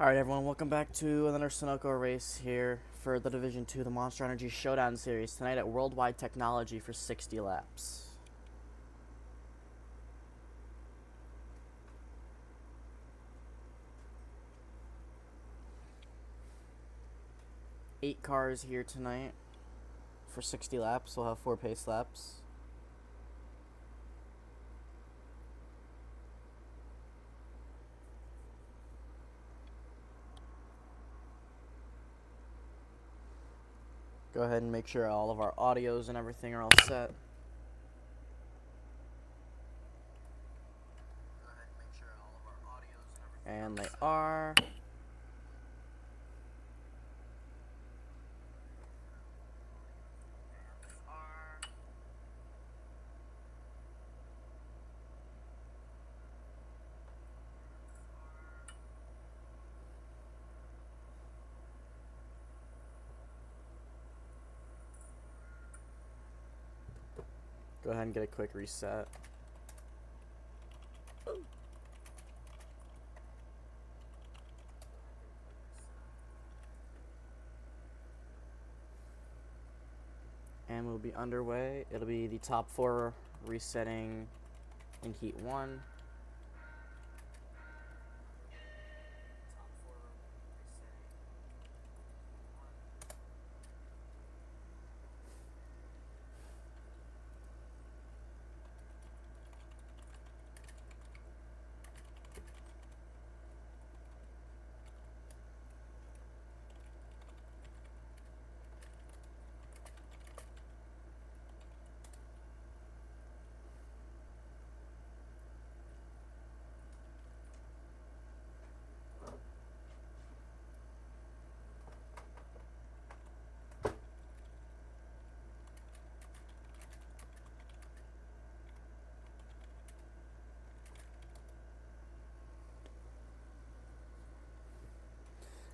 Alright everyone, welcome back to another Sunoco race here for the Division 2, the Monster Energy Showdown series, tonight at Worldwide Technology for 60 laps. Eight cars here tonight for 60 laps. We'll have 4 pace laps. Go ahead and make sure all of our audios and everything are all set. And they are. Go ahead and get a quick reset. And we'll be underway. It'll be the top 4 resetting in Heat 1.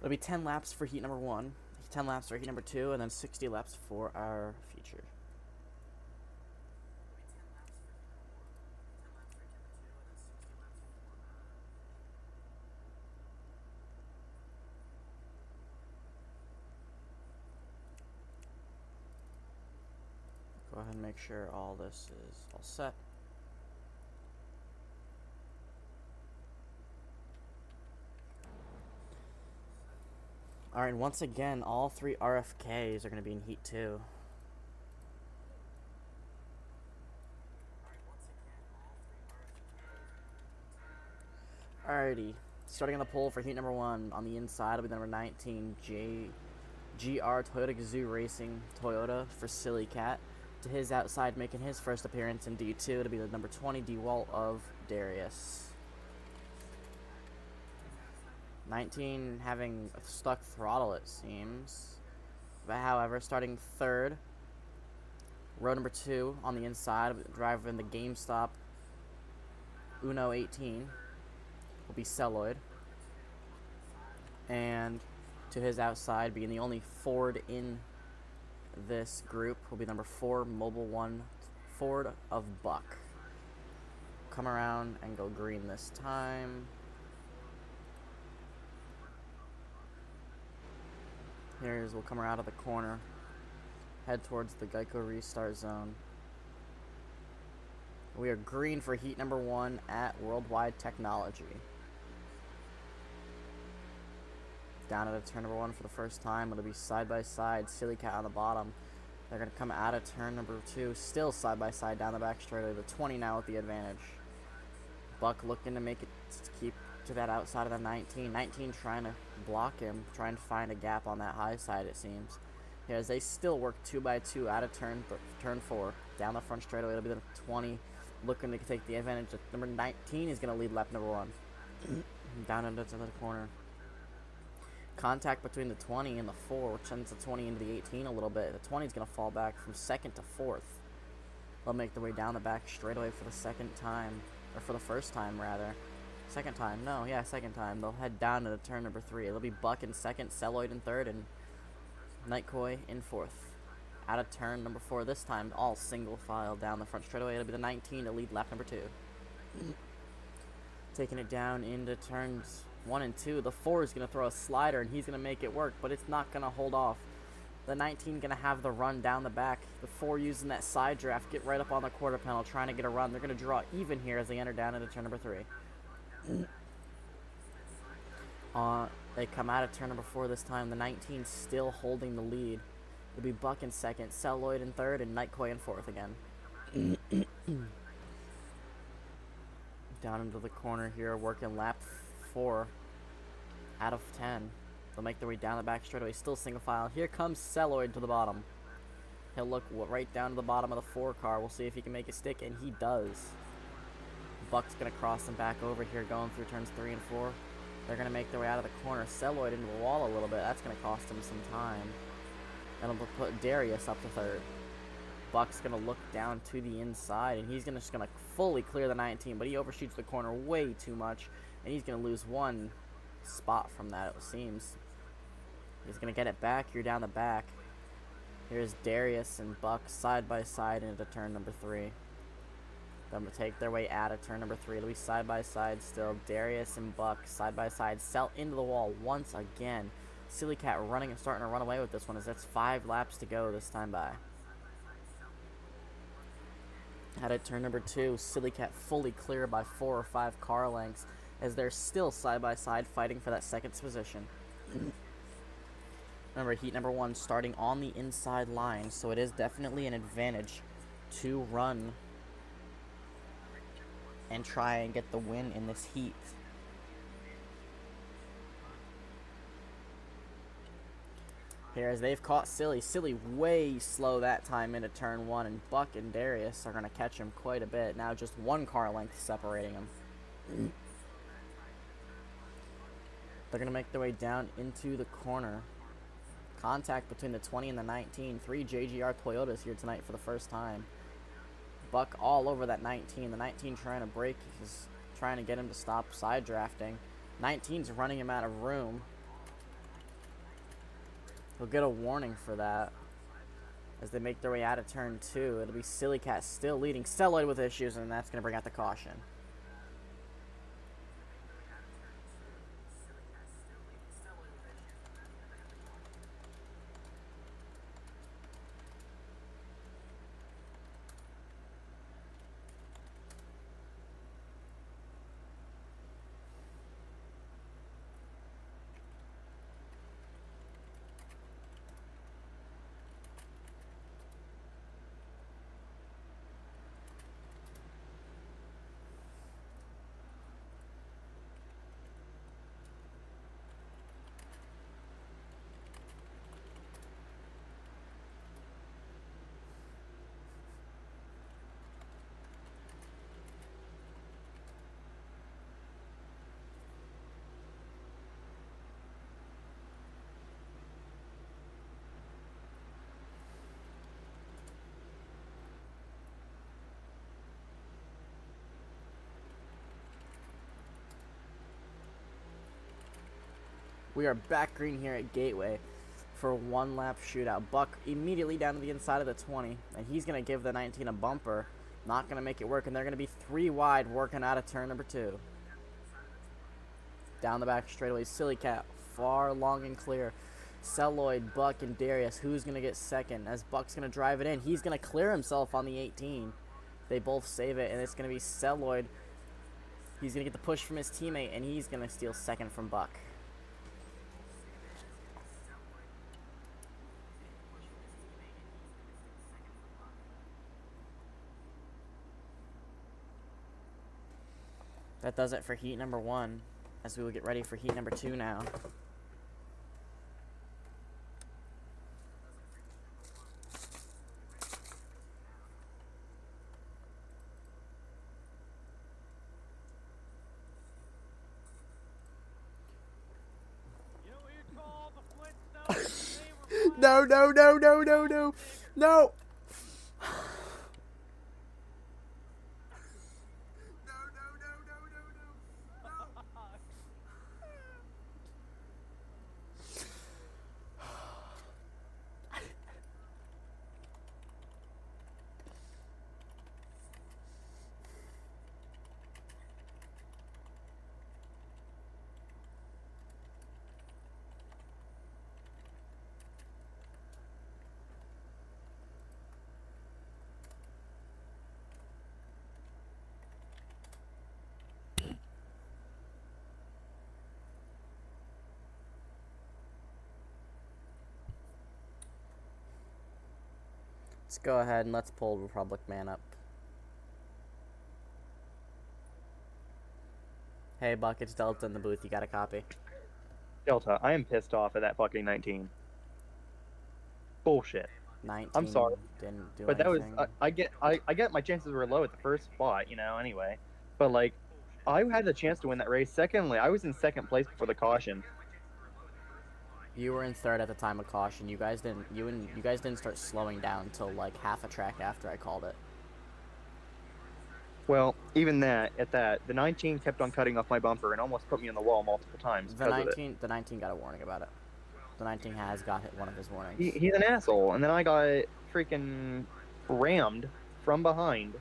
It'll be 10 laps for heat number 1, 10 laps for heat number 2, and then 60 laps for our feature. Go ahead and make sure all this is all set. Alright, once again, all 3 RFKs are going to be in Heat 2. Alrighty, starting on the pole for Heat number 1, on the inside will be the number 19, GR Toyota Gazoo Racing Toyota for Silly Cat. To his outside, making his first appearance in D2, it'll be the number 20, DeWalt of Darius. 19 having a stuck throttle, it seems. But however, starting 3rd, row number 2 on the inside, driving the GameStop Uno 18 will be Celloid. And to his outside, being the only Ford in this group, will be number 4, Mobile 1 Ford of Buck. Come around and go green this time. Here's, we'll come around of the corner, head towards the Geico restart zone. We are green for heat number 1 at Worldwide Technology. Down at turn number 1 for the first time. It'll be side by side, Silly Cat on the bottom. They're going to come out of turn number 2, still side by side down the back straightaway. The 20 now with the advantage. Buck looking to make it keep to that outside of the 19. 19 trying to block him, trying to find a gap on that high side, it seems. Here, as they still work 2 by 2 out of turn 4, down the front straightaway. It'll be the 20 looking to take the advantage. Number 19 is going to lead lap number 1. Down into the corner. Contact between the 20 and the 4, which sends the 20 into the 18 a little bit. The 20 is going to fall back from 2nd to 4th. They'll make their way down the back straightaway for the second time, or for the first time rather. Second time, no, yeah, second time. They'll head down to the turn number 3. It'll be Buck in 2nd, Celloid in 3rd, and Nightcoy in 4th. Out of turn number 4 this time, all single file down the front straightaway. It'll be the 19 to lead lap number 2. Taking it down into turns 1 and 2. The 4 is going to throw a slider, and he's going to make it work, but it's not going to hold off. The 19 going to have the run down the back. The 4 using that side draft, get right up on the quarter panel, trying to get a run. They're going to draw even here as they enter down into turn number 3. They come out of turn number 4 this time. The 19 still holding the lead. It'll be Buck in second, Celluloid in third, and Nightcoy in fourth again. Down into the corner here, working lap 4 out of 10. They'll make their way down the back straightaway, still single file. Here comes Celluloid to the bottom. He'll look right down to the bottom of the 4 car. We'll see if he can make it stick, and he does. Buck's going to cross them back over here, going through turns 3 and 4. They're going to make their way out of the corner. Celluloid into the wall a little bit. That's going to cost him some time. And it'll put Darius up to third. Buck's going to look down to the inside, and he's just going to fully clear the 19, but he overshoots the corner way too much, and he's going to lose 1 spot from that, it seems. He's going to get it back here down the back. Here's Darius and Buck side by side into turn number 3. They're going to take their way out of turn number 3. It'll be side by side still. Darius and Buck side by side. Cell into the wall once again. Silly Cat running and starting to run away with this one, as that's 5 laps to go this time by. Out at turn number 2, Silly Cat fully clear by 4 or 5 car lengths, as they're still side by side fighting for that second position. Remember, heat number 1 starting on the inside line, so it is definitely an advantage to run and try and get the win in this heat. Here, as they've caught Silly. Silly way slow that time into turn 1, and Buck and Darius are going to catch him quite a bit. Now just 1 car length separating them. They're going to make their way down into the corner. Contact between the 20 and the 19. 3 JGR Toyotas here tonight for the first time. Buck all over that 19. The 19 trying to break. He's trying to get him to stop side drafting. 19's running him out of room. He'll get a warning for that as they make their way out of turn 2. It'll be Silly Cat still leading. Celluloid with issues, and that's going to bring out the caution. We are back green here at Gateway for a 1-lap shootout. Buck immediately down to the inside of the 20, and he's going to give the 19 a bumper. Not going to make it work, and they're going to be 3 wide working out of turn number 2. Down the back straightaway, Silly Cat, far, long, and clear. Celluloid, Buck, and Darius, who's going to get second? As Buck's going to drive it in, he's going to clear himself on the 18. They both save it, and it's going to be Celluloid. He's going to get the push from his teammate, and he's going to steal second from Buck. That does it for heat number 1, as we will get ready for heat number 2 now. No, no, no, no, no, no, no! Let's go ahead and let's pull Republic Man up. Hey, Buck, it's Delta in the booth. You got a copy? Delta, I am pissed off at that fucking 19. Bullshit. 19 I'm sorry, didn't do but that was anything. I get my chances were low at the first spot, anyway. But like, I had the chance to win that race. Secondly, I was in second place before the caution. You were in third at the time of caution. You guys didn't start slowing down until like half a track after I called it. Well, even the 19 kept on cutting off my bumper and almost put me in the wall multiple times The because of it. 19 got a warning about it. The 19 has got hit one of his warnings. He's an asshole, and then I got freaking rammed from behind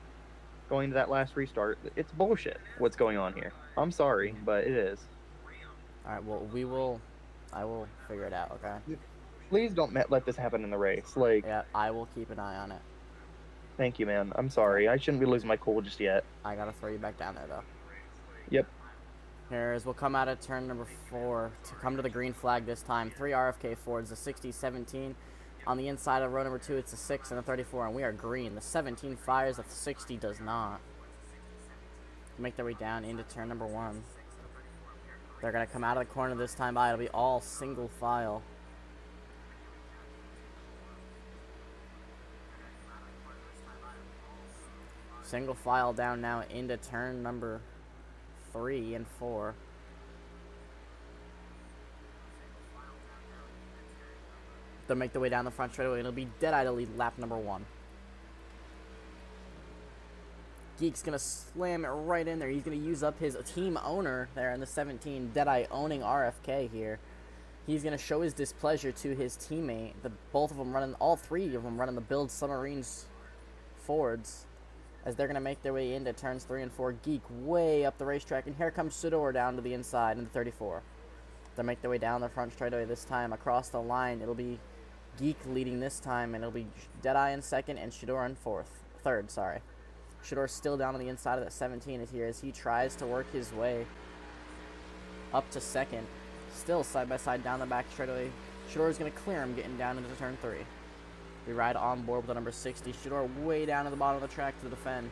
going to that last restart. It's bullshit what's going on here. I'm sorry, but it is. All right, well, I will figure it out, okay? Please don't let this happen in the race. Like, Yeah, I will keep an eye on it. thank you, man. I'm sorry. I shouldn't be losing my cool just yet. I gotta throw you back down there, though. Yep. Here's, we'll come out of turn number 4 to come to the green flag this time. 3 RFK Fords, the 60, 17. On the inside of row number 2, it's the 6 and the 34, and we are green. The 17 fires, the 60 does not. Make their way down into turn number 1. They're going to come out of the corner this time by. It'll be all single file. Single file down now into turn number 3 and 4. They'll make their way down the front straightaway, and it'll be Deadeye to lead lap number 1. Geek's going to slam it right in there. He's going to use up his team owner there in the 17. Deadeye owning RFK here. He's going to show his displeasure to his teammate. All three of them running the Build Submarines Fords, as they're going to make their way into turns 3 and 4. Geek way up the racetrack, and here comes Shador down to the inside in the 34. They'll make their way down the front straightaway this time. Across the line, it'll be Geek leading this time, and it'll be Deadeye in second and Shador in third. Shador's still down on the inside of that 17 here as he tries to work his way up to second. Still side by side down the back straightaway. Shador's going to clear him getting down into turn 3. We ride on board with the number 60. Shador way down at the bottom of the track to defend.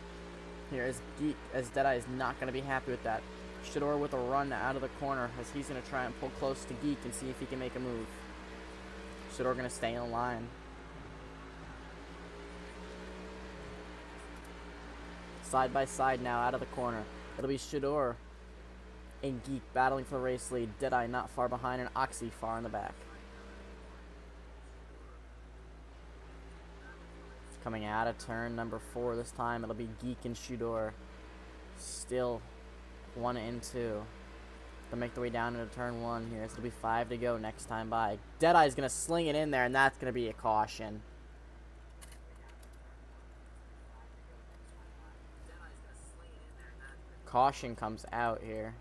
Here is Geek, as Deadeye is not going to be happy with that. Shador with a run out of the corner as he's going to try and pull close to Geek and see if he can make a move. Shador going to stay in line. Side by side now out of the corner. It'll be Shador and Geek battling for the race lead. Deadeye not far behind, and Oxy far in the back. It's coming out of turn number 4 this time. It'll be Geek and Shador. Still 1 and 2. They'll make their way down into turn 1 here. So it'll be 5 to go next time by. Deadeye's going to sling it in there, and that's going to be a caution. Caution comes out here.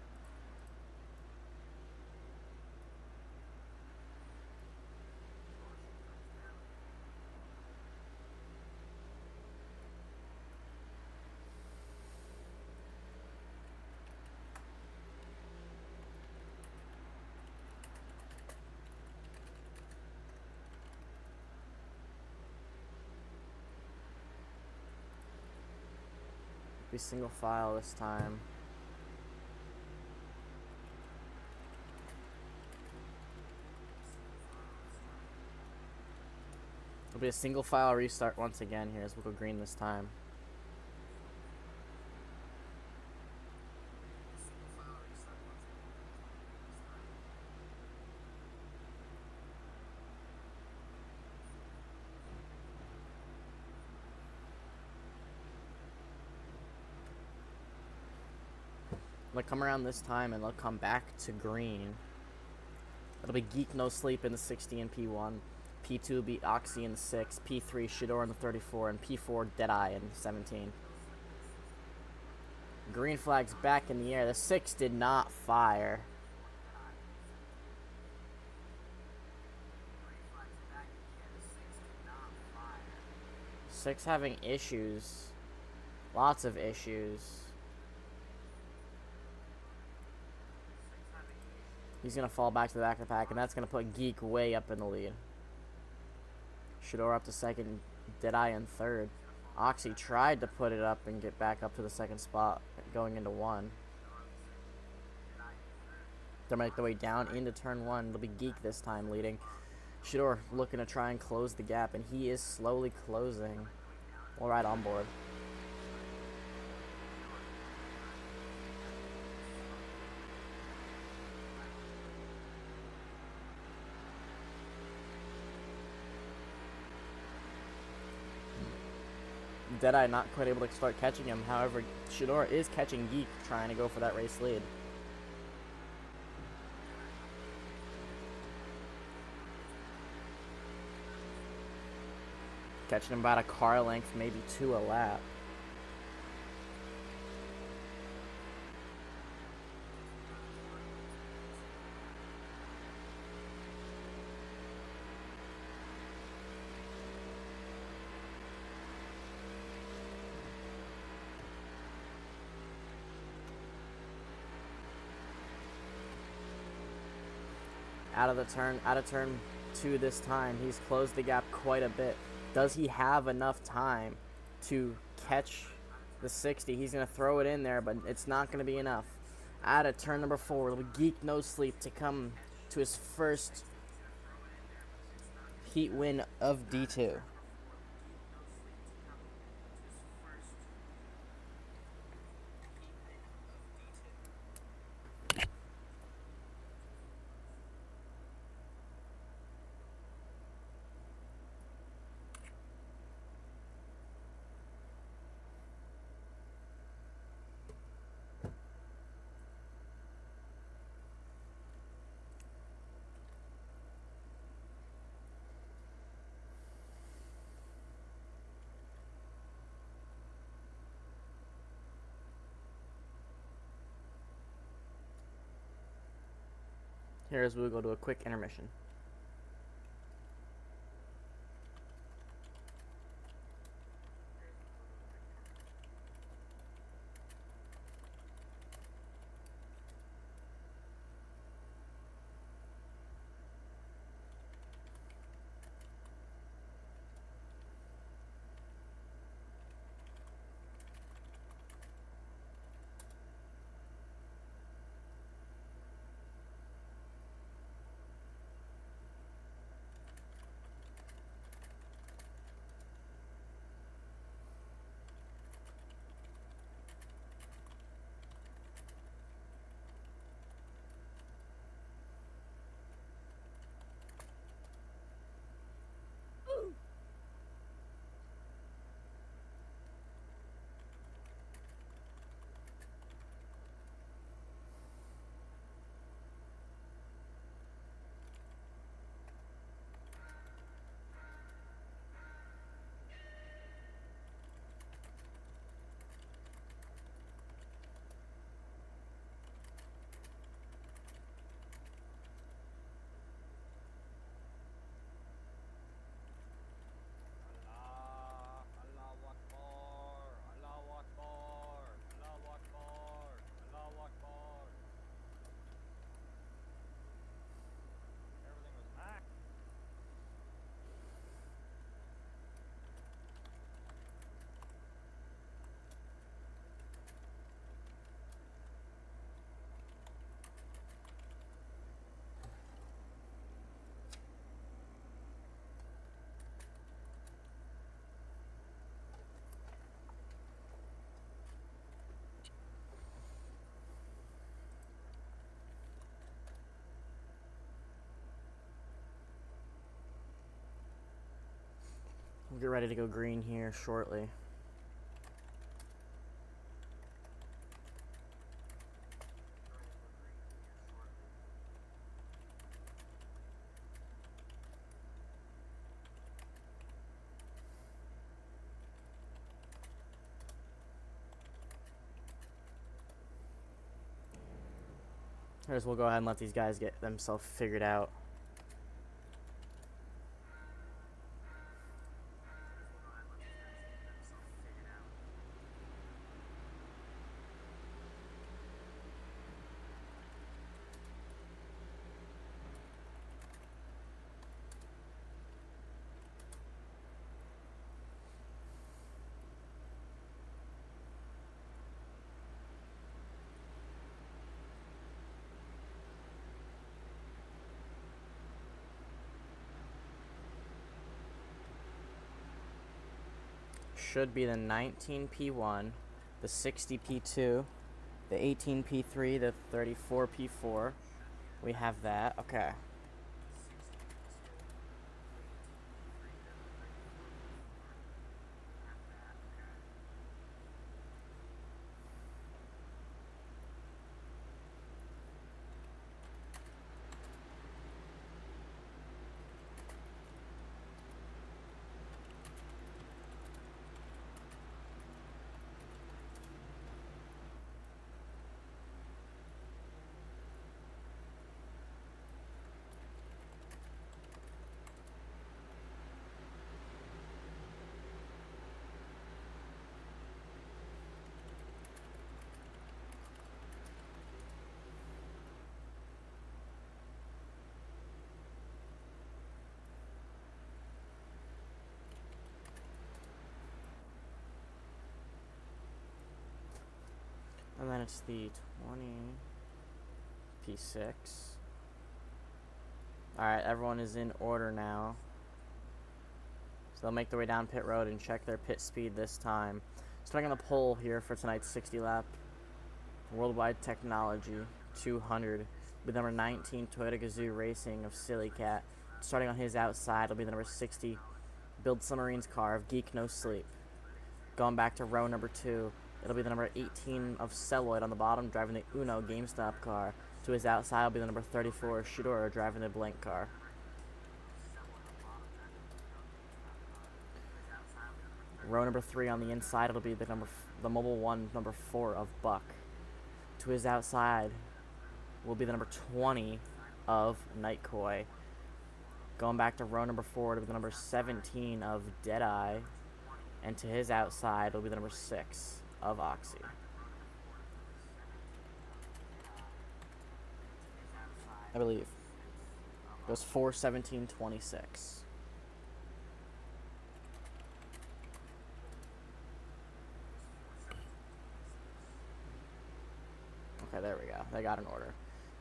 Be single file this time. It'll be a single file restart once again here as we'll go green this time. They'll come around this time and they'll come back to green. It'll be Geek No Sleep in the 60 and P1. P2 will be Oxy in the 6. P3 Shador in the 34. And P4 Deadeye in the 17. Green flag's back in the air. The 6 did not fire. Six having issues. Lots of issues. He's going to fall back to the back of the pack, and that's going to put Geek way up in the lead. Shador up to second. Deadeye in third. Oxy tried to put it up and get back up to the second spot, going into one. They're make their way down into turn one. It'll be Geek this time leading. Shador looking to try and close the gap, and he is slowly closing. All right, on board. Deadeye not quite able to start catching him. However, Shador is catching Geek, trying to go for that race lead. Catching him about a car length, maybe 2 a lap. Out of turn 2 this time. He's closed the gap quite a bit. Does he have enough time to catch the 60? He's going to throw it in there, but it's not going to be enough. Out of turn number 4, little Geek No Sleep to come to his first heat win of D2. Here as we'll go to a quick intermission. We'll get ready to go green here shortly. Here's we'll go ahead and let these guys get themselves figured out. should be the 19P1, the 60P2, the 18P3, the 34P4. We have that. Okay. And then it's the 20P6. Alright, everyone is in order now. So they'll make their way down pit road and check their pit speed this time. Starting on the pole here for tonight's 60 lap. Worldwide Technology 200 with number 19 Toyota Gazoo Racing of Silly Cat. Starting on his outside will be the number 60 Build Submarines car of Geek No Sleep. Going back to row number 2, it'll be the number 18 of Celluloid on the bottom, driving the Uno GameStop car. To his outside will be the number 34 Shidora, driving the Blink car. Row number 3 on the inside, it'll be the Mobile 1, number 4 of Buck. To his outside will be the number 20 of Nightcoy. Going back to row number 4, it'll be the number 17 of Deadeye. And to his outside will be the number 6 of Oxy. I believe. It was 4:17:26. Okay, there we go. They got an order.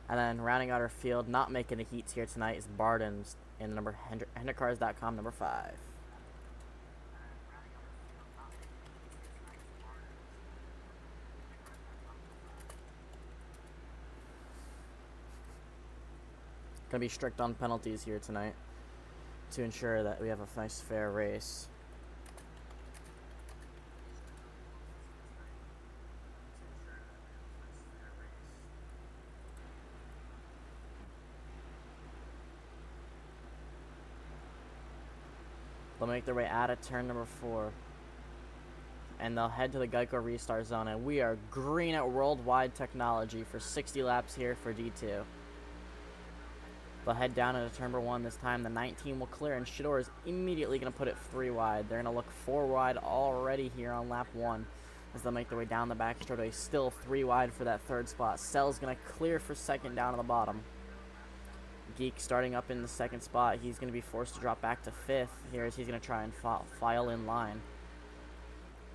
And then rounding out our field, not making the heats here tonight, is Barden's in the number HendrickCars.com, number 5. Gonna be strict on penalties here tonight to ensure that we have a nice fair race. They'll make their way out of turn number 4. And they'll head to the Geico restart zone. And we are green at Worldwide Technology for 60 laps here for D2. They'll head down into turn number 1 this time. The 19 will clear, and Shidor is immediately going to put it 3 wide. They're going to look 4 wide already here on lap 1 as they'll make their way down the back straightaway. Still 3 wide for that 3rd spot. Cell's going to clear for 2nd down on the bottom. Geek starting up in the 2nd spot. He's going to be forced to drop back to 5th here as he's going to try and file in line.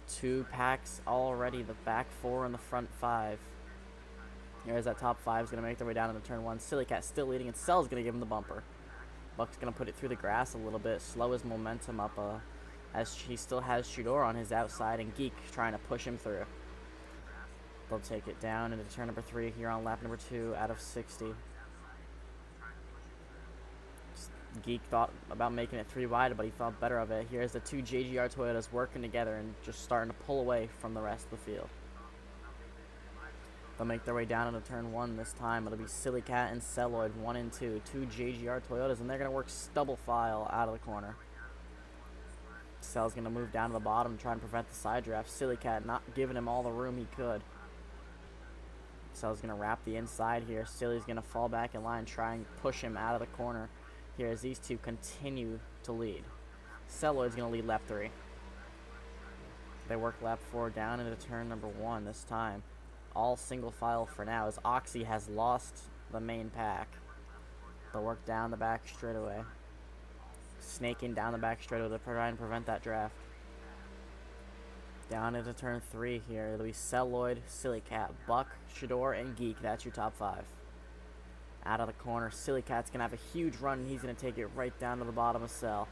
2 packs already, the back 4 and the front 5. Here's that top 5 is going to make their way down into turn 1. Silly Cat still leading, and Cell's going to give him the bumper. Buck's going to put it through the grass a little bit, slow his momentum up as he still has Shidor on his outside, and Geek trying to push him through. They'll take it down into turn number 3 here on lap number 2 out of 60. Geek thought about making it 3 wide, but he thought better of it. Here's the 2 JGR Toyotas working together and just starting to pull away from the rest of the field. They'll make their way down into turn 1 this time. It'll be Silly Cat and Celluloid 1 and 2. 2 JGR Toyotas, and they're going to work stubble file out of the corner. Cell's going to move down to the bottom and try and prevent the side draft. Silly Cat not giving him all the room he could. Cell's going to wrap the inside here. Silly's going to fall back in line, try and push him out of the corner here as these two continue to lead. Celluloid's going to lead lap 3. They work lap 4 down into turn number 1 this time. All single file for now as Oxy has lost the main pack. They'll work down the back straightaway. Snaking down the back straightaway to try and prevent that draft. Down into turn 3 here. It'll be Celluloid, Silly Cat, Buck, Shidor, and Geek. That's your top 5. Out of the corner, Silly Cat's going to have a huge run, and he's going to take it right down to the bottom of Cell.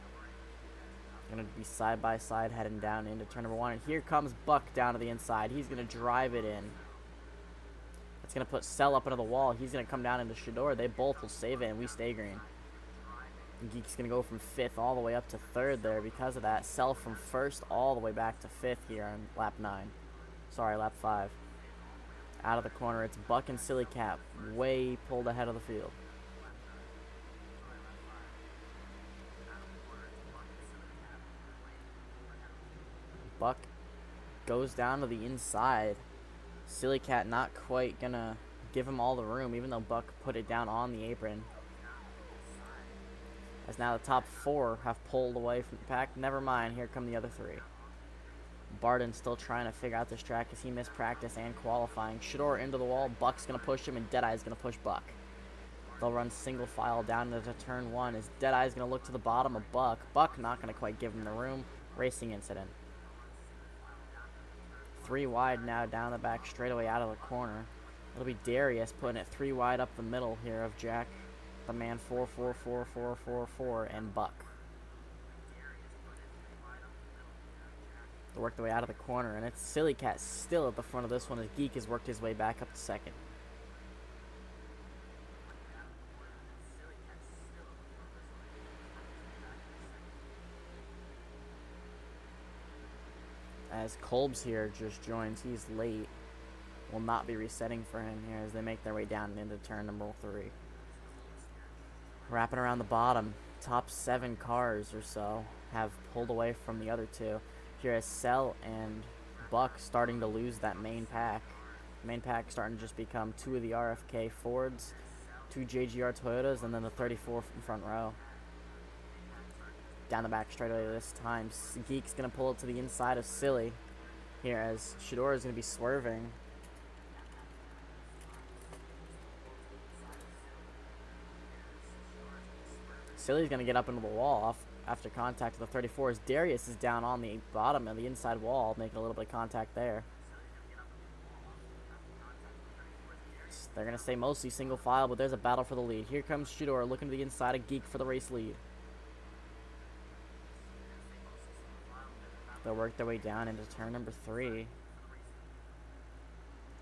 Going to be side by side heading down into turn number 1. And here comes Buck down to the inside. He's going to drive it in. It's going to put Cell up into the wall. He's going to come down into Shador. They both will save it, and we stay green. And Geek's going to go from 5th all the way up to 3rd there because of that. Cell from 1st all the way back to 5th here on lap 9. Sorry, lap 5. Out of the corner, it's Buck and Silly Cat way pulled ahead of the field. Buck goes down to the inside. Silly Cat not quite gonna give him all the room, even though Buck put it down on the apron. As now the top 4 have pulled away from the pack. Never mind, here come the other 3. Barden's still trying to figure out this track as he missed practice and qualifying. Shador into the wall, Buck's gonna push him, and Deadeye's gonna push Buck. They'll run single file down into turn 1 as Deadeye's gonna look to the bottom of Buck. Buck not gonna quite give him the room. Racing incident. 3 wide now down the back straightaway out of the corner. It'll be Darius putting it 3 wide up the middle here of Jack, the man 4-4-4-4-4-4, and Buck. They work their way out of the corner, and it's Silly Cat still at the front of this one as Geek has worked his way back up to 2nd. As Kolb's here just joins, he's late. Will not be resetting for him here as they make their way down into turn number 3. Wrapping around the bottom, top 7 cars or so have pulled away from the other 2. Here as Cell and Buck starting to lose that main pack. Main pack starting to just become 2 of the RFK Fords, 2 JGR Toyotas, and then the 34 from front row. Down the back straightaway this time. Geek's going to pull it to the inside of Silly here as Shador is going to be swerving. Silly's going to get up into the wall after contact with the 34 as Darius is down on the bottom of the inside wall, making a little bit of contact there. They're going to stay mostly single file, but there's a battle for the lead. Here comes Shador looking to the inside of Geek for the race lead. They'll work their way down into turn number 3.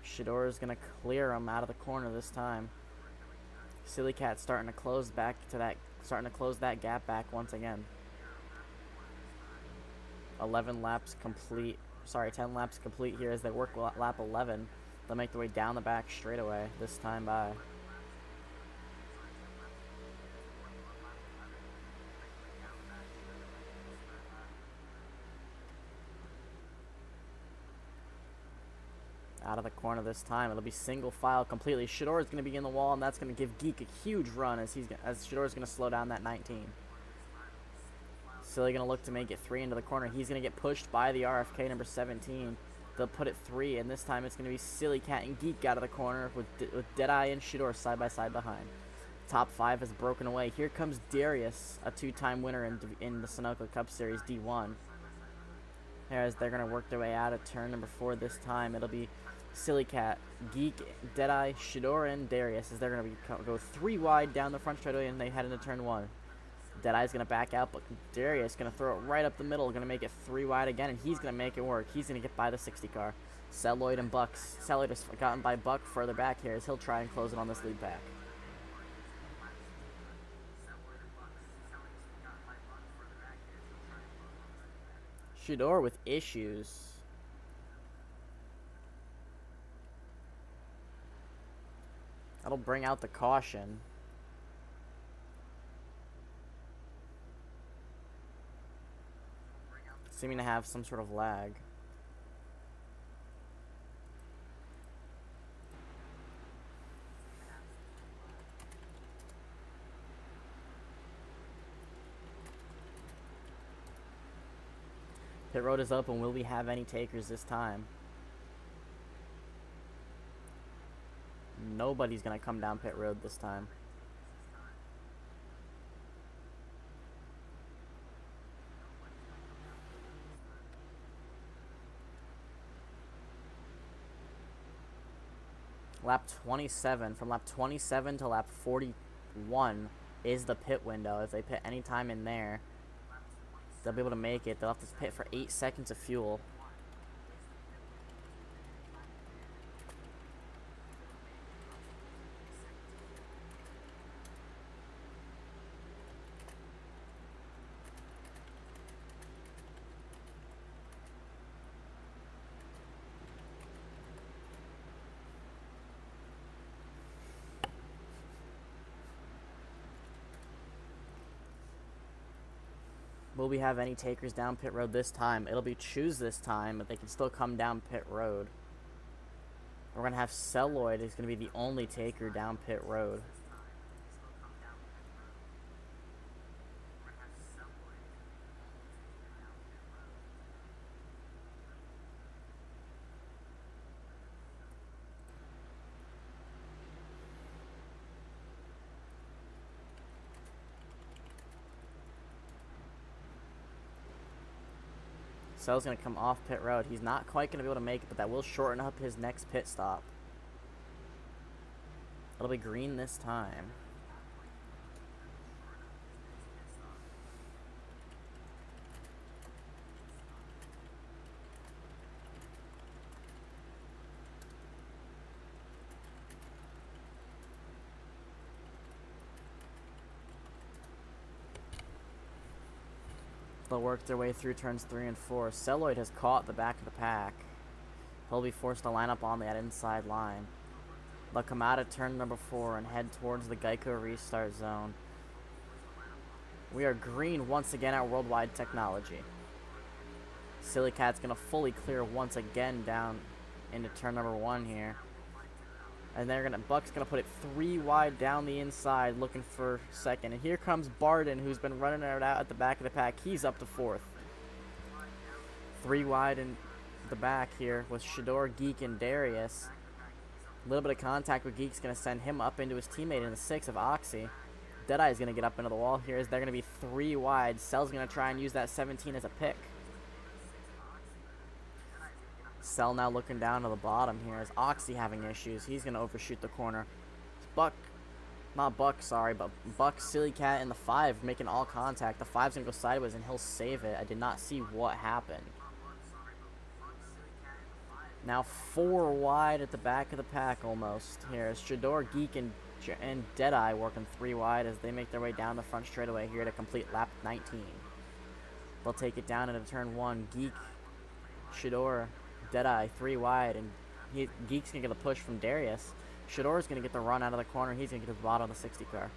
Shador is going to clear him out of the corner this time. Silly Cat starting to close that gap back once again. 10 laps complete here as they work lap 11. They'll make their way down the back straightaway this time by. Out of the corner this time. It'll be single file completely. Shador is going to be in the wall, and that's going to give Geek a huge run as Shador is going to slow down that 19. Silly going to look to make it 3 into the corner. He's going to get pushed by the RFK number 17. They'll put it 3, and this time it's going to be Silly Cat and Geek out of the corner with Deadeye and Shador side by side behind. Top 5 has broken away. Here comes Darius, a 2-time winner in the Sunoco Cup Series D1. As they're going to work their way out of turn number 4 this time. It'll be Silly Cat, Geek, Deadeye, Shador, and Darius as they're going to go 3 wide down the front straightaway and they head into turn 1. Deadeye's going to back out, but Darius going to throw it right up the middle, going to make it 3 wide again, and he's going to make it work. He's going to get by the 60 car. Celluloid and Bucks. Celluloid has gotten by Buck further back here as he'll try and close it on this lead pack. Shador with issues. That'll bring out the caution. Seeming to have some sort of lag. Pit road is open. Will we have any takers this time? Nobody's going to come down pit road this time. Lap 27. From lap 27 to lap 41 is the pit window. If they pit any time in there, they'll be able to make it. They'll have to pit for 8 seconds of fuel. Will we have any takers down pit road this time? It'll be choose this time, but they can still come down pit road. We're going to have Celluloid is going to be the only taker down pit road. Cell's going to come off pit road. He's not quite going to be able to make it, but that will shorten up his next pit stop. It'll be green this time. They'll work their way through turns 3 and 4. Celluloid has caught the back of the pack. He'll be forced to line up on that inside line. They'll come out of turn number 4 and head towards the Geico restart zone. We are green once again at Worldwide Technology. Silly Cat's going to fully clear once again down into turn number 1 here. And Buck's going to put it 3 wide down the inside looking for second. And here comes Barden, who's been running it out at the back of the pack. He's up to 4th. 3 wide in the back here with Shador, Geek, and Darius. A little bit of contact with Geek's going to send him up into his teammate in the 6 of Oxy. Deadeye is going to get up into the wall here as they're going to be 3 wide. Cell's going to try and use that 17 as a pick. Cell now looking down to the bottom here is Oxy having issues. He's going to overshoot the corner. Buck, but Buck, Silly Cat, and the 5 making all contact. The 5's going to go sideways and he'll save it. I did not see what happened. Now 4 wide at the back of the pack almost. Here is Shador, Geek, and Deadeye working 3 wide as they make their way down the front straightaway here to complete lap 19. They'll take it down into turn 1. Geek, Shador, Deadeye 3 wide, and Geek's going to get a push from Darius. Shador's going to get the run out of the corner. He's going to get to the bottom of the 60 car.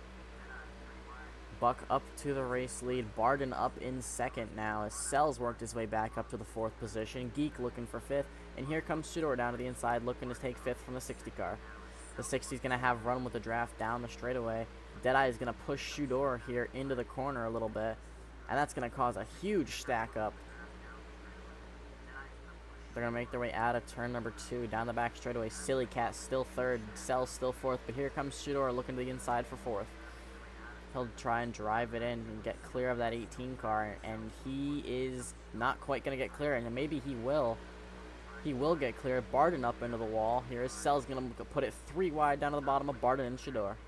Buck up to the race lead. Barden up in second now as Cells worked his way back up to the 4th position. Geek looking for 5th. And here comes Shador down to the inside looking to take 5th from the 60 car. The 60's going to have run with the draft down the straightaway. Deadeye is going to push Shador here into the corner a little bit. And that's going to cause a huge stack up. They're going to make their way out of turn number 2 down the back straightaway. Silly Cat still 3rd. Cell still 4th. But here comes Shador looking to the inside for 4th. He'll try and drive it in and get clear of that 18 car. And he is not quite going to get clear. And maybe he will. He will get clear. Barden up into the wall. Here is Cell's going to put it 3 wide down to the bottom of Barden and Shador.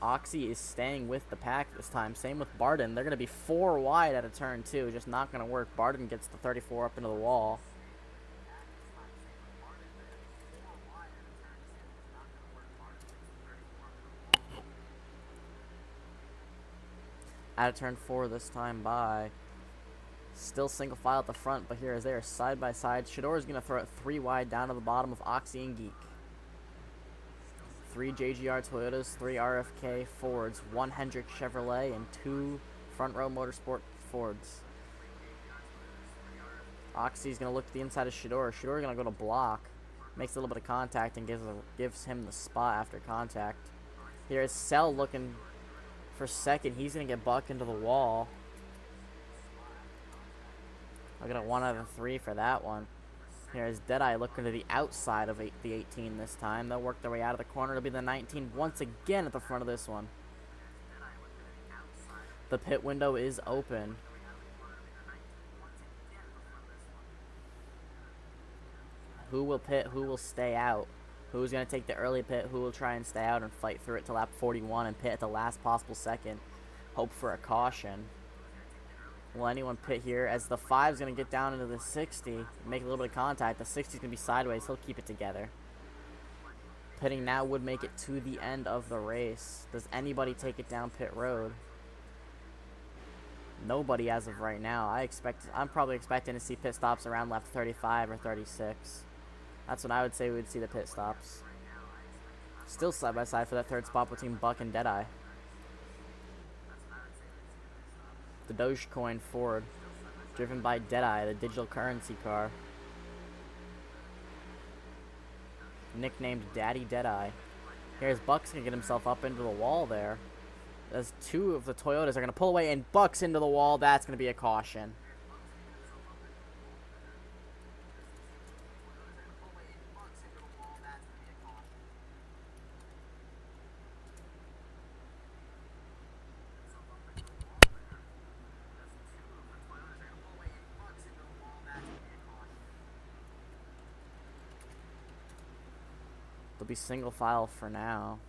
Oxy is staying with the pack this time. Same with Barden. They're going to be 4 wide at a turn 2. Just not going to work. Barden gets the 34 up into the wall. Out of turn 4 this time by. Still single file at the front, but here as they are side by side. Shador is going to throw it 3 wide down to the bottom of Oxy and Geek. 3 JGR Toyotas, 3 RFK Fords, 1 Hendrick Chevrolet, and 2 Front Row Motorsport Fords. Oxy's going to look to the inside of Shador. Shador is going to go to block. Makes a little bit of contact and gives him the spot after contact. Here is Cell looking for second. He's going to get Buck into the wall. I'll get a 1 out of 3 for that one. Here's Deadeye looking to the outside of the 18 this time. They'll work their way out of the corner. It'll be the 19 once again at the front of this one. The pit window is open. Who will pit? Who will stay out? Who's going to take the early pit? Who will try and stay out and fight through it to lap 41 and pit at the last possible second? Hope for a caution. Will anyone pit here? As the 5's going to get down into the 60, make a little bit of contact. The 60's going to be sideways. He'll keep it together. Pitting now would make it to the end of the race. Does anybody take it down pit road? Nobody as of right now. I'm probably expecting to see pit stops around lap 35 or 36. That's when I would say we would see the pit stops. Still side by side for that third spot between Buck and Deadeye. The Dogecoin Ford, driven by Deadeye, the digital currency car. Nicknamed Daddy Deadeye. Here's Buck's gonna get himself up into the wall there. As two of the Toyotas are gonna pull away and Buck's into the wall. That's gonna be a caution. They'll be single file for now.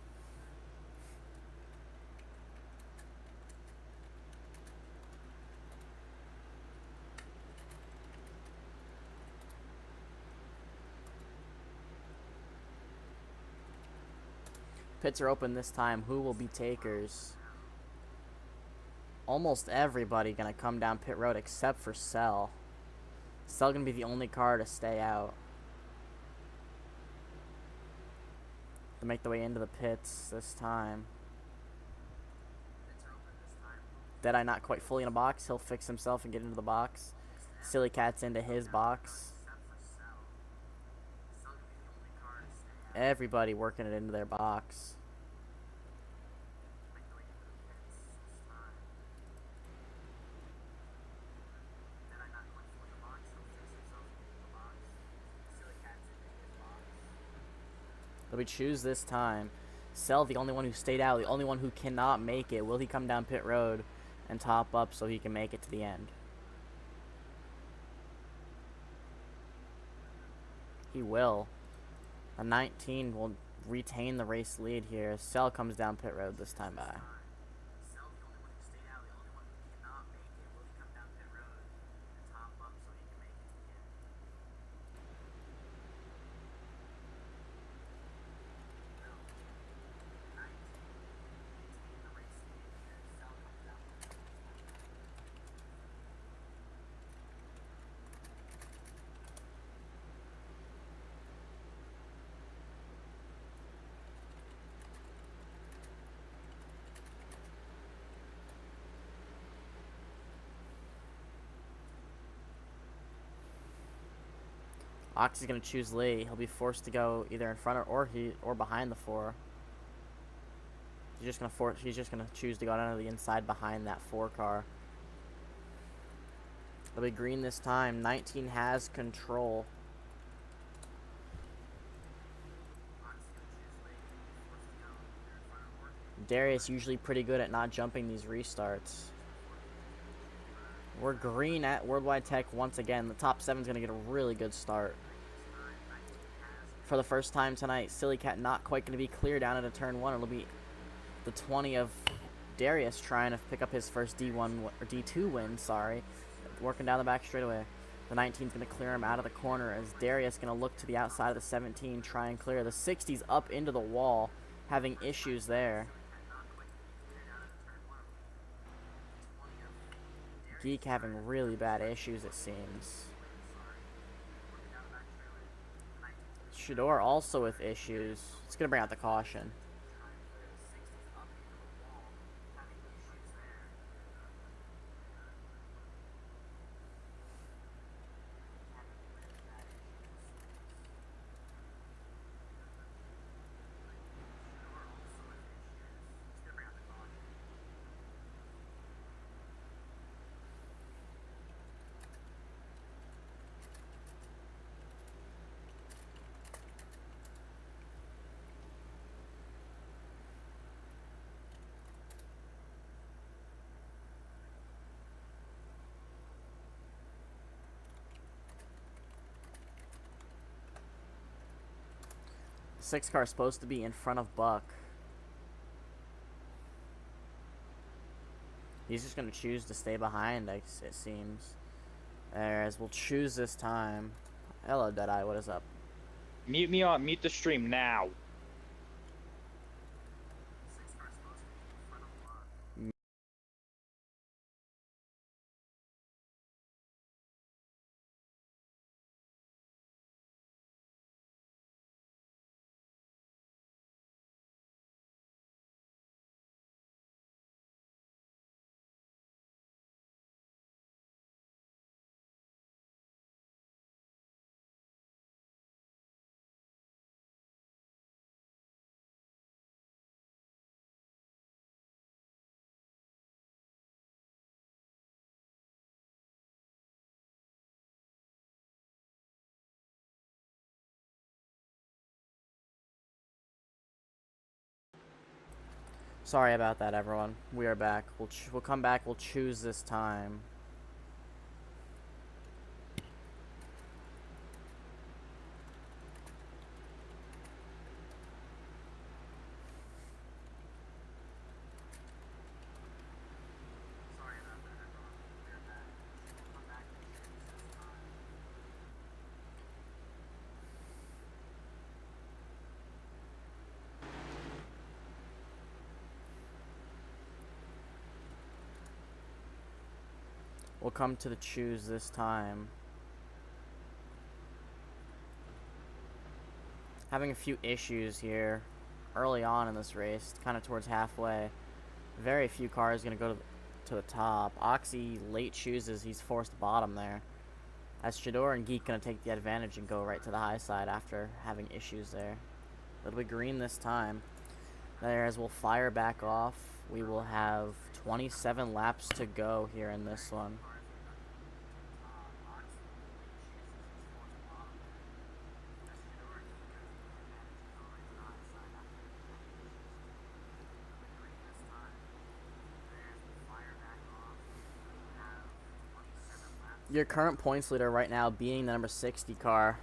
Pits are open this time. Who will be takers? Almost everybody gonna come down pit road except for Cell. Cell gonna be the only car to stay out. To make the way into the pits this time. Deadeye not quite fully in a box. He'll fix himself and get into the box. Silly Cat's into his box. Everybody working it into their box. They'll be choose this time. Cell, the only one who stayed out, the only one who cannot make it. Will he come down pit road and top up so he can make it to the end? He will. A 19 will retain the race lead here. Cell comes down pit road this time by. Oxy's gonna choose Lee. He'll be forced to go either in front or behind the 4. He's just gonna choose to go down to the inside behind that 4 car. It'll be green this time. 19 has control. Darius usually pretty good at not jumping these restarts. We're green at Worldwide Tech once again. The top 7's going to get a really good start. For the first time tonight, Silly Cat not quite going to be clear down into turn 1. It'll be the 20 of Darius trying to pick up his first D1 or D2 win, sorry. Working down the back straightaway. The 19's going to clear him out of the corner as Darius going to look to the outside of the 17, try and clear. The 60's up into the wall, having issues there. Geek having really bad issues, it seems. Shador also with issues. It's going to bring out the caution. The 6 car is supposed to be in front of Buck. He's just going to choose to stay behind, it seems. As we'll choose this time. Hello, Deadeye. What is up? Mute the stream now. Sorry about that, everyone. We are back. We'll come back. We'll choose this time. We'll come to the choose this time. Having a few issues here early on in this race, kind of towards halfway. Very few cars going to go to the top. Oxy late chooses. He's forced bottom there. As Shador and Geek going to take the advantage and go right to the high side after having issues there. It'll be green this time. There, as we'll fire back off, we will have 27 laps to go here in this one. Your current points leader right now being the number 60 car,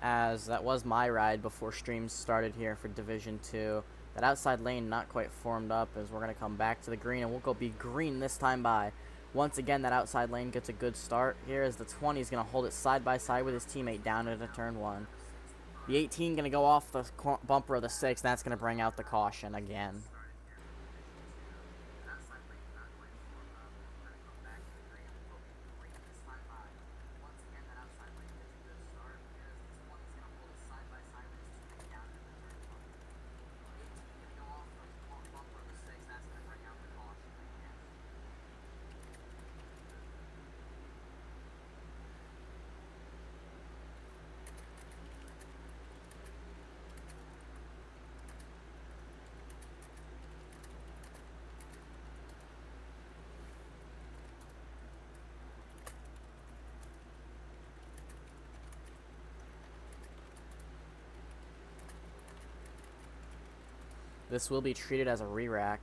as that was my ride before streams started here for Division 2. That outside lane not quite formed up, as we're going to come back to the green, and we'll go be green this time by. Once again, that outside lane gets a good start here, as the 20 is going to hold it side by side with his teammate down into turn 1. The 18 going to go off the bumper of the 6, and that's going to bring out the caution again. This will be treated as a re-rack.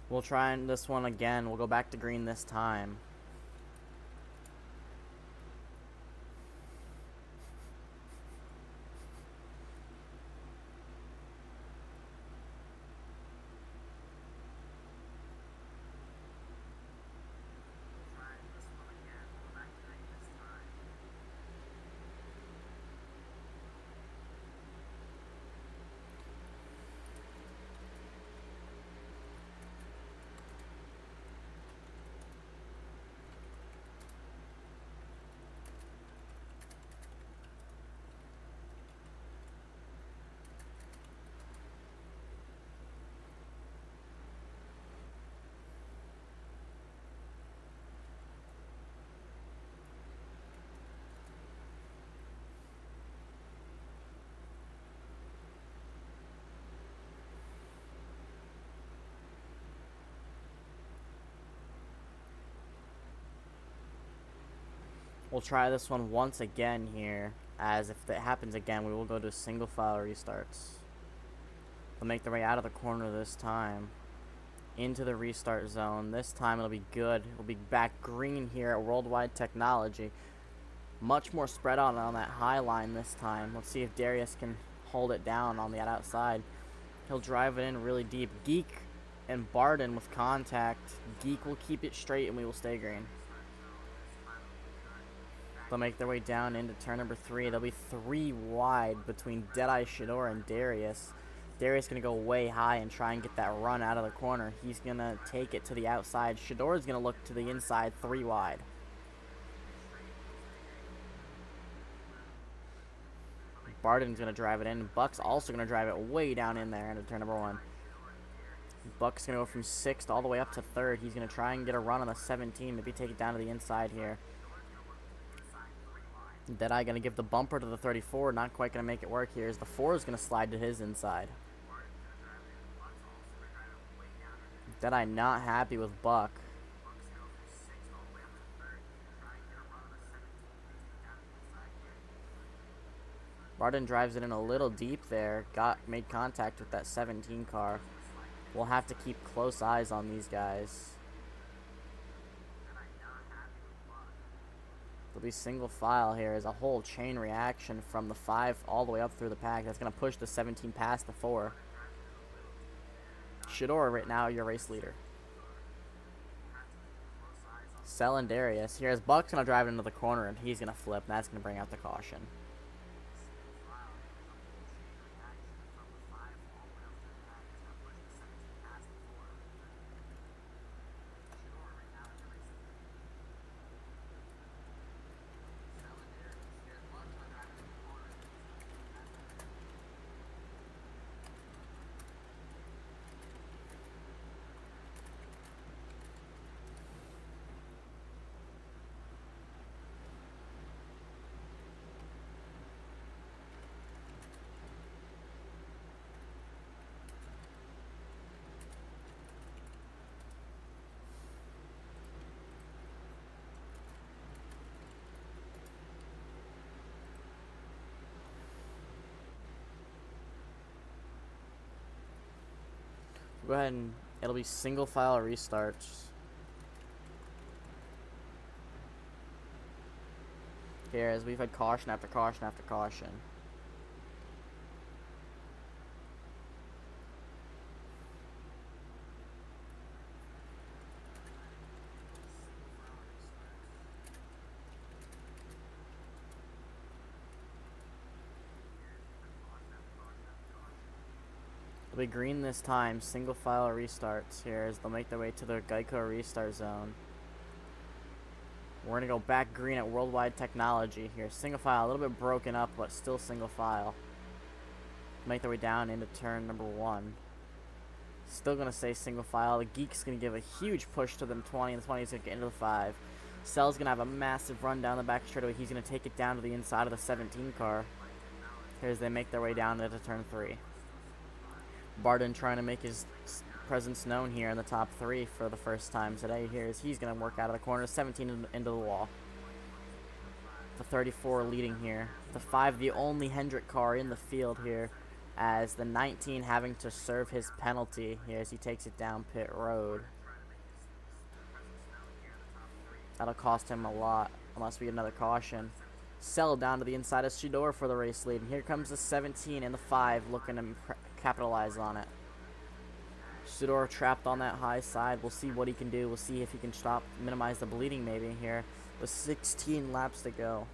We'll try this one again. We'll go back to green this time. We'll try this one once again here, as if it happens again, we will go to single file restarts. They'll make their way out of the corner this time, into the restart zone. This time it'll be good. We'll be back green here at Worldwide Technology. Much more spread out on that high line this time. Let's see if Darius can hold it down on the outside. He'll drive it in really deep. Geek and Barden with contact. Geek will keep it straight and we will stay green. They'll make their way down into turn number 3. They'll be 3 wide between Deadeye, Shador, and Darius. Darius going to go way high and try and get that run out of the corner. He's going to take it to the outside. Shador is going to look to the inside, 3 wide. Barden's going to drive it in. Buck's also going to drive it way down in there into turn number 1. Buck's going to go from 6th all the way up to 3rd. He's going to try and get a run on the 17, maybe take it down to the inside here. Deadeye going to give the bumper to the 34, not quite going to make it work here, as the 4 is going to slide to his inside. Deadeye not happy with Buck. Barden drives it in a little deep there, made contact with that 17 car. We'll have to keep close eyes on these guys. There'll be single file here as a whole chain reaction from the 5 all the way up through the pack. That's going to push the 17 past the 4. Shador right now your race leader. Cell and Darius. Here's Buck's going to drive it into the corner and he's going to flip. And that's going to bring out the caution. Go ahead and it'll be single file restarts. Here, as we've had caution after caution after caution. It'll be green this time. Single file restarts here as they'll make their way to the Geico restart zone. We're going to go back green at Worldwide Technology here. Single file, a little bit broken up, but still single file. Make their way down into turn number 1. Still going to stay single file. The Geek's going to give a huge push to them 20, and the 20 is going to get into the 5. Cell's going to have a massive run down the back straightaway. He's going to take it down to the inside of the 17 car. Here's they make their way down into turn 3. Barden trying to make his presence known here in the top 3 for the first time today. Here's he's going to work out of the corner, 17 into the wall. The 34 leading here. The 5, the only Hendrick car in the field here, as the 19 having to serve his penalty here as he takes it down pit road. That'll cost him a lot unless we get another caution. Sell down to the inside of Shador for the race lead. And here comes the 17 and the 5 looking to capitalize on it. Shador trapped on that high side. We'll see what he can do. We'll see if he can minimize the bleeding maybe here. With 16 laps to go.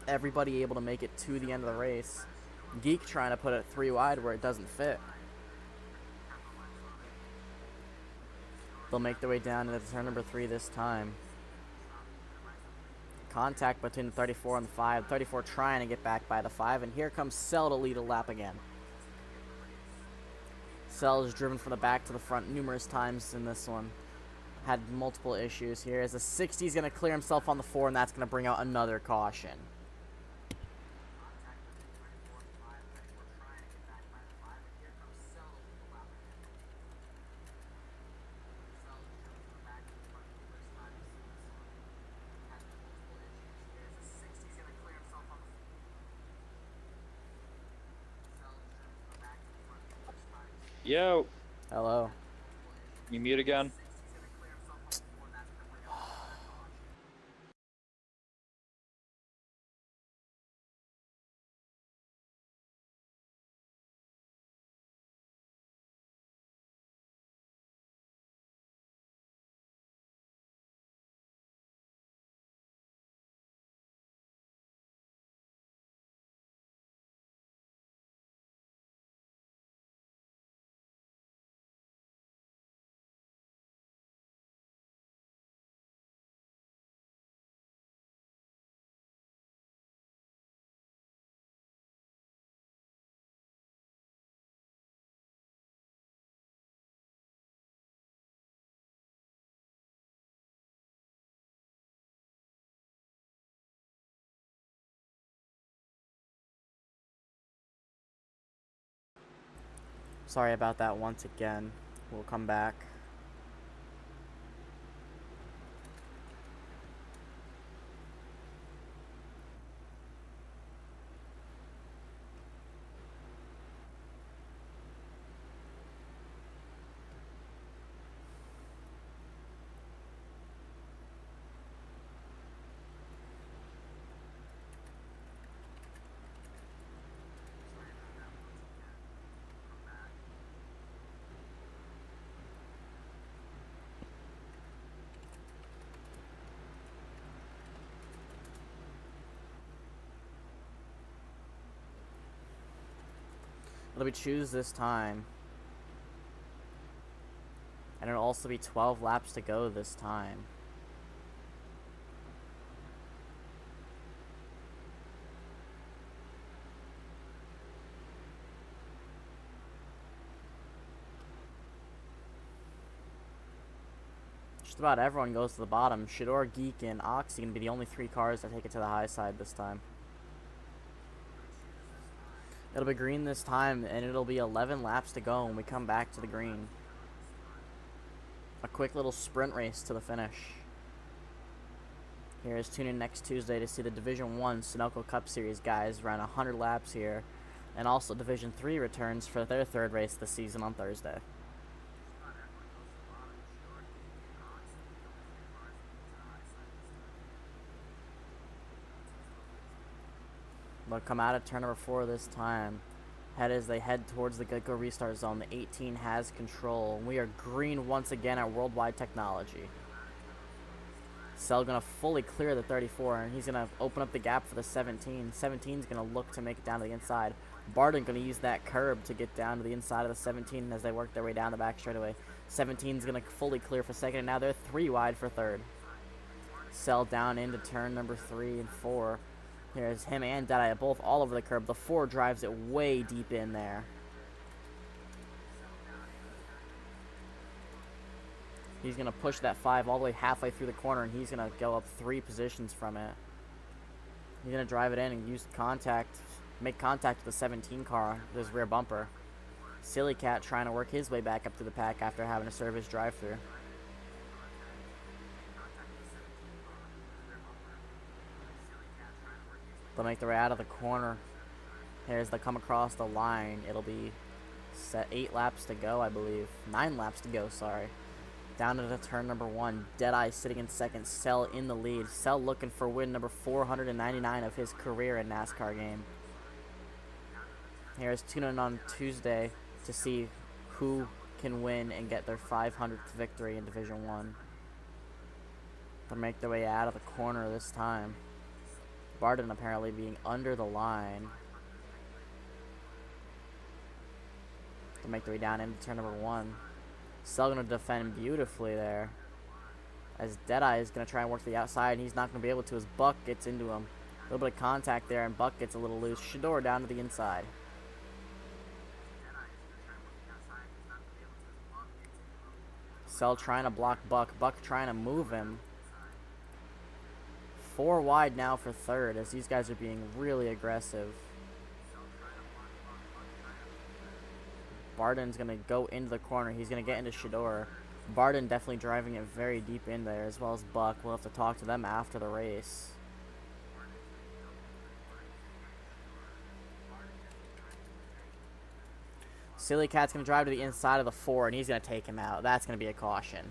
Everybody able to make it to the end of the race. Geek trying to put it 3 wide where it doesn't fit. They'll make their way down into turn number 3 this time. Contact between the 34 and the 5. 34 trying to get back by the 5. And here comes Cell to lead a lap again. Cell is driven from the back to the front numerous times in this one. Had multiple issues here. As the 60 is going to clear himself on the 4, and that's going to bring out another caution. Yo, Hello. you mute again? Sorry about that once again. We'll come back. It'll be choose this time. And it'll also be 12 laps to go this time. Just about everyone goes to the bottom. Shador, Geek, and Oxy gonna be the only 3 cars that take it to the high side this time. It'll be green this time, and it'll be 11 laps to go when we come back to the green. A quick little sprint race to the finish. Here's tune in next Tuesday to see the Division 1 Sunoco Cup Series guys run 100 laps here. And also Division 3 returns for their 3rd race this season on Thursday. They'll come out of turn number 4 this time. As they head towards the Geico restart zone, the 18 has control. We are green once again at Worldwide Technology. Cell gonna fully clear the 34, and he's gonna open up the gap for the 17. 17's gonna look to make it down to the inside. Barden gonna use that curb to get down to the inside of the 17 as they work their way down the back straightaway. 17's gonna fully clear for second, and now they're 3 wide for third. Cell down into turn number 3 and 4. Here's him and Deadeye both all over the curb. The 4 drives it way deep in there. He's going to push that 5 all the way halfway through the corner, and he's going to go up 3 positions from it. He's going to drive it in and make contact with the 17 car, his rear bumper. Silly Cat trying to work his way back up to the pack after having to serve his drive-through. They'll make their way out of the corner. Here's they come across the line. It'll be set 8 laps to go, I believe. 9 laps to go, sorry. Down into turn number 1. Deadeye sitting in second. Cell in the lead. Cell looking for win number 499 of his career in NASCAR game. Here's tune in on Tuesday to see who can win and get their 500th victory in Division 1. They'll make their way out of the corner this time. Barden apparently being under the line. To make their way down into turn number 1. Cell gonna defend beautifully there. As Deadeye is gonna try and work to the outside, and he's not gonna be able to as Buck gets into him. A little bit of contact there, and Buck gets a little loose. Shador down to the inside. Cell trying to block Buck. Buck trying to move him. 4 wide now for third, as these guys are being really aggressive. Barden's going to go into the corner. He's going to get into Shador. Barden definitely driving it very deep in there, as well as Buck. We'll have to talk to them after the race. Silly Cat's going to drive to the inside of the 4, and he's going to take him out. That's going to be a caution.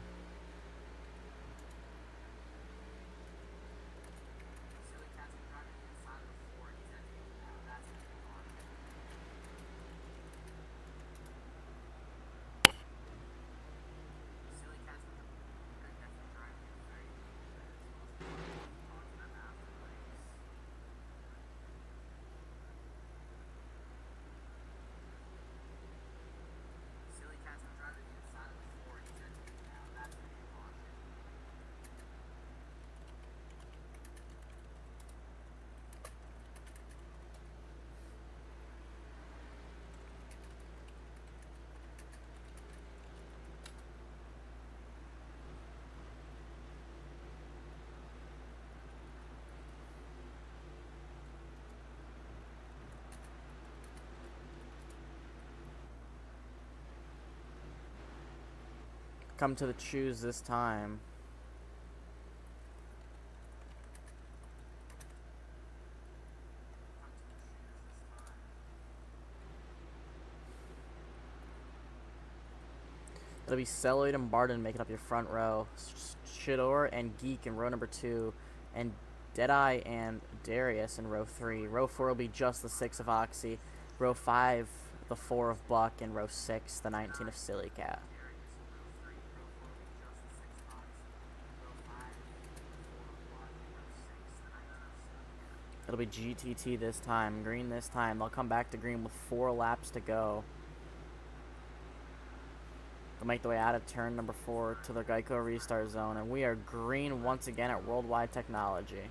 Come to the choose this time. It'll be Celoid and Barden making up your front row. Shador and Geek in row number 2. And Deadeye and Darius in row 3. Row 4 will be just the 6 of Oxy. Row 5, the 4 of Buck. And row 6, the 19 of Silly Cat. It'll be GTT this time. Green this time. They'll come back to green with 4 laps to go. They'll make their way out of turn number 4 to the Geico restart zone. And we are green once again at Worldwide Technology.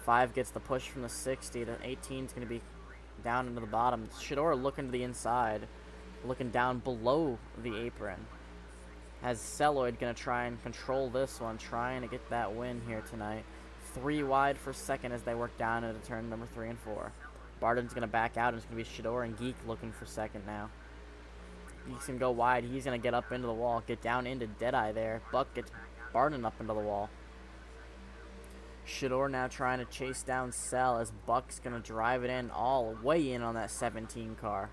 5 gets the push from the 60. The 18 is going to be down into the bottom. Shador looking to the inside. Looking down below the apron. As Celoid going to try and control this one. Trying to get that win here tonight. 3 wide for second as they work down into turn number 3 and 4. Barden's going to back out, and it's going to be Shador and Geek looking for second now. Geek's going to go wide. He's going to get up into the wall, get down into Deadeye there. Buck gets Barden up into the wall. Shador now trying to chase down Cell as Buck's going to drive it in all way in on that 17 car.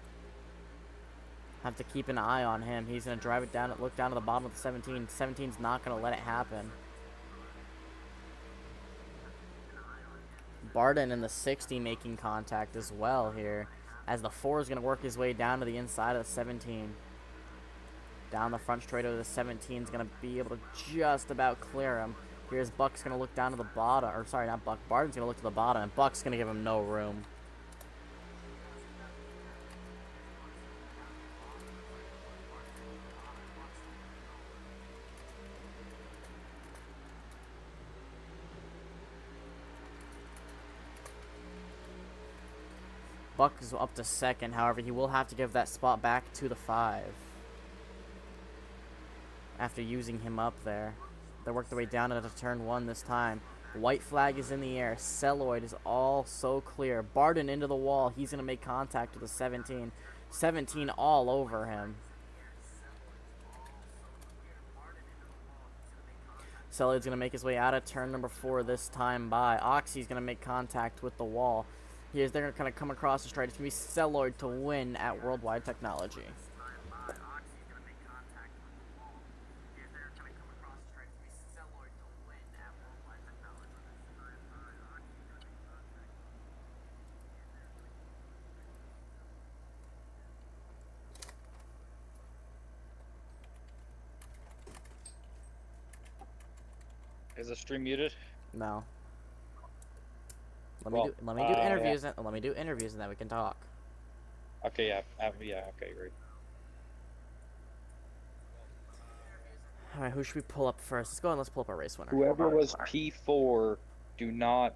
Have to keep an eye on him. He's going to drive it down, look down to the bottom of the 17. 17's not going to let it happen. Barden in the 60 making contact as well here, as the 4 is going to work his way down to the inside of the 17. Down the front straight of the 17 is going to be able to just about clear him. Here's Buck's going to look down to the bottom, or sorry, not Buck. Barden's going to look to the bottom, and Buck's going to give him no room. Buck is up to second, however, he will have to give that spot back to the 5. After using him up there. They work their way down into turn 1 this time. White flag is in the air. Celoid is all so clear. Barden into the wall. He's going to make contact with the 17. 17 all over him. Celoid's going to make his way out of turn number 4 this time by. Oxy's going to make contact with the wall. They're going to kind of come across the straight. It's going to be Celoid to win at Worldwide Technology. Is the stream muted? No. Let me do interviews. Yeah. Let me do interviews, and then we can talk. Okay, yeah, okay, great. All right, who should we pull up first? Let's go and let's pull up our race winner. Whoever was P4, do not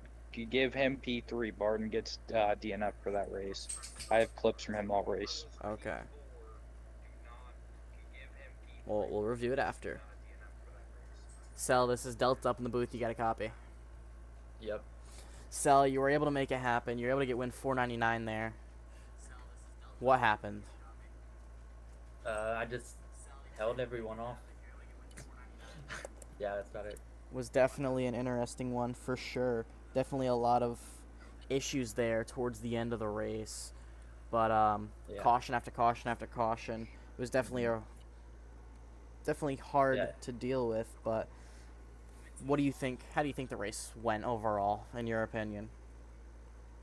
give him P3. Barden gets DNF for that race. I have clips from him all race. Okay. We'll review it after. Cell, this is Delta up in the booth. You got a copy? Yep. Cell, you were able to make it happen. You were able to get win 499 there. What happened? I just held everyone off. Yeah, that's about it. Was definitely an interesting one for sure. Definitely a lot of issues there towards the end of the race. but Yeah. caution after caution after caution. It was definitely definitely hard Yeah. to deal with. But what do you think? How do you think the race went overall, in your opinion?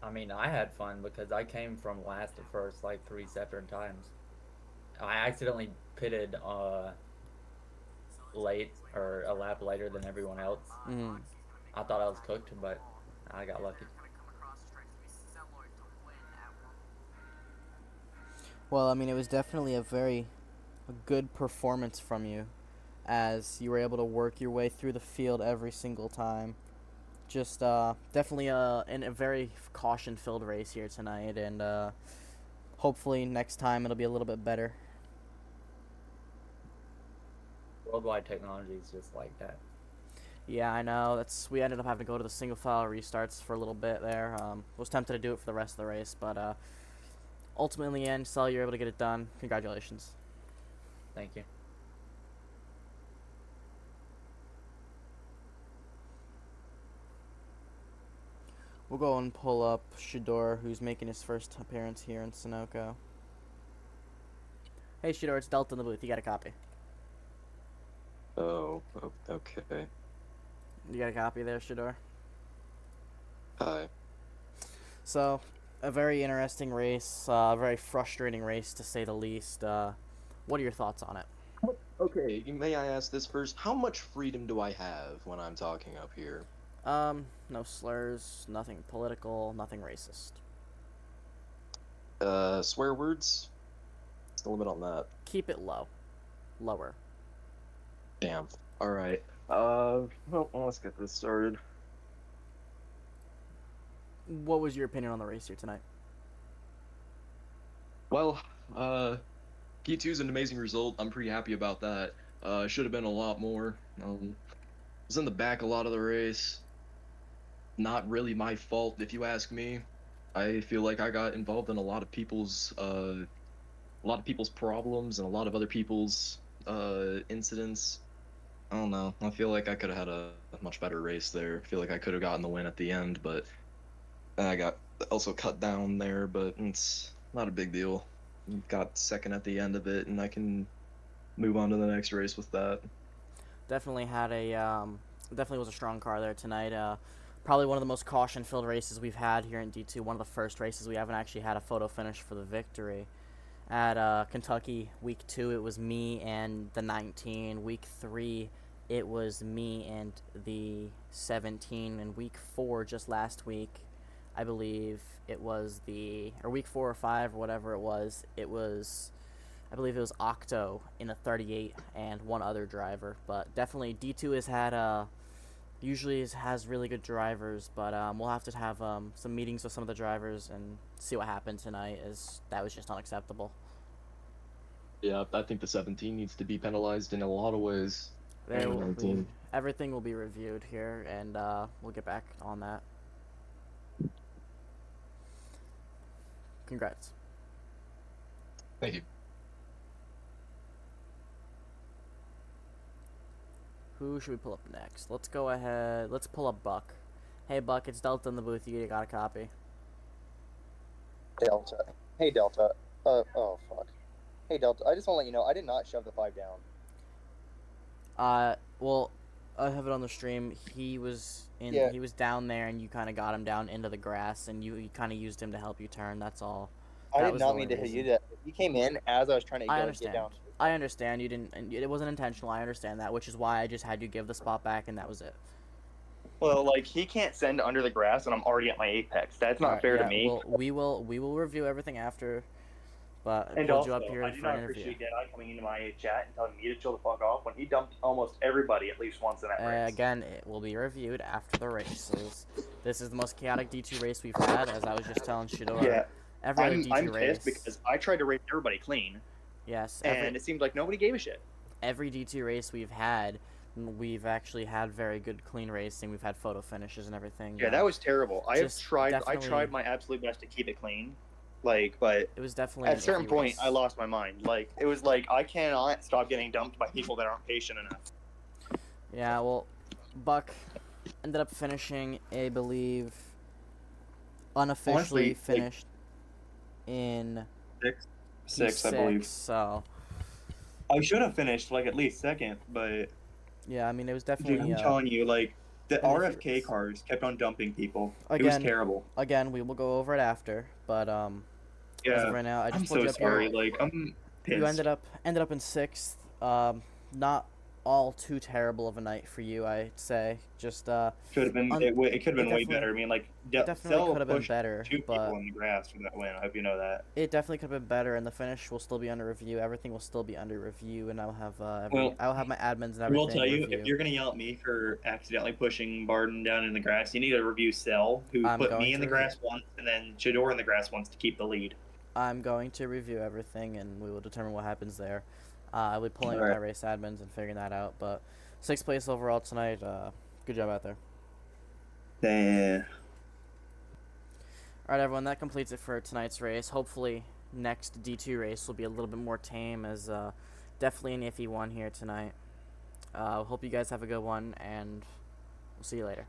I mean, I had fun because I came from last to first like 3 separate times. I accidentally pitted late or a lap later than everyone else. Mm. I thought I was cooked, but I got lucky. Well, I mean, it was definitely a good performance from you, as you were able to work your way through the field every single time. Just definitely in a very caution-filled race here tonight, and hopefully next time it'll be a little bit better. Worldwide technology is just like that. Yeah, I know. We ended up having to go to the single file restarts for a little bit there. Was tempted to do it for the rest of the race, but ultimately in the end, Sully, you're able to get it done. Congratulations. Thank you. We'll go and pull up Shador, who's making his first appearance here in Sunoco. Hey, Shador, it's Delta in the booth. You got a copy. Oh, okay. You got a copy there, Shador? Hi. So, a very interesting race, a very frustrating race to say the least. What are your thoughts on it? Okay, may I ask this first? How much freedom do I have when I'm talking up here? No slurs, nothing political, nothing racist. Swear words? What's the limit on that? Keep it low. Lower. Damn. Alright. Well, let's get this started. What was your opinion on the race here tonight? Well, P2's an amazing result. I'm pretty happy about that. Should have been a lot more. Was in the back a lot of the race. Not really my fault, if you ask me. I feel like I got involved in a lot of people's problems and a lot of other people's incidents. I don't know. I feel like I could have had a much better race there. I feel like I could have gotten the win at the end, but I got also cut down there, but it's not a big deal. Got second at the end of it, and I can move on to the next race with that. Definitely definitely was a strong car there tonight. Probably one of the most caution-filled races we've had here in D2. One of the first races we haven't actually had a photo finish for the victory. At Kentucky, week 2, it was me and the 19. Week 3, it was me and the 17. And week 4, just last week, I believe it was or week 4 or 5 or whatever it was, I believe it was Octo in a 38 and one other driver. But definitely D2 usually has really good drivers, but we'll have to have some meetings with some of the drivers and see what happened tonight, as that was just unacceptable. Yeah, I think the 17 needs to be penalized in a lot of ways. Everything will be reviewed here, and we'll get back on that. Congrats. Thank you. Who should we pull up next? Let's go ahead. Let's pull up Buck. Hey, Buck, it's Delta in the booth. You got a copy? Delta. Hey, Delta. Oh, fuck. Hey, Delta, I just want to let you know, I did not shove the 5 down. Well, I have it on the stream. He was He was down there, and you kind of got him down into the grass, and you kind of used him to help you turn. That's all. I did not mean to hit you. That you came in as I was trying to get down. I understand you didn't, and it wasn't intentional. I understand that, which is why I just had you give the spot back, and that was it. Well, like, he can't send under the grass, and I'm already at my apex. That's not fair to me. Well, we will review everything after. But and pulled also, you up here I do for an not interview. appreciate Deadeye coming into my chat and telling me to chill the fuck off when he dumped almost everybody at least once in that race. Again, it will be reviewed after the races. This is the most chaotic D2 race we've had, as I was just telling Shador. Yeah. Every other D2 I'm race. pissed because I tried to race everybody clean. Yes. And it seemed like nobody gave a shit. Every D2 race we've had, we've actually had very good clean racing. We've had photo finishes and everything. Yeah, that was terrible. I tried definitely- my absolute best to keep it clean. Like, but it was definitely at a certain point, race. I lost my mind. Like, it was like, I cannot stop getting dumped by people that aren't patient enough. Yeah, well, Buck ended up finishing, I believe, unofficially Honestly, finished in Six, I believe. So I should have finished like at least second, but yeah, I mean it was dude, definitely I'm telling you, like the and if RFK you're- cars kept on dumping people. It was again, terrible. we will go over it after, but as of Yeah, right now, I just I'm pulled so you up sorry. here. Like I'm You pissed. ended up in 6th. Not all too terrible of a night for you, I'd say. Just Could have been un- it could have been way definitely- better. I mean, like it definitely Cell could have been pushed better, 2 but people in the grass for that win. I hope you know that. it definitely could have been better, and the finish will still be under review. Everything will still be under review, and I'll have Well, I'll have my admins and I everything will tell you, review. if you're gonna yell at me for accidentally pushing Barden down in the grass, you need to review Cell, who I'm put going me in to the grass once, and then Shador in the grass once to keep the lead. I'm going to review everything, and we will determine what happens there. I'll be pulling up my Alright. race admins and figuring that out. But 6th place overall tonight. Good job out there. Yeah. All right, everyone. That completes it for tonight's race. Hopefully, next D2 race will be a little bit more tame, as definitely an iffy one here tonight. Hope you guys have a good one, and we'll see you later.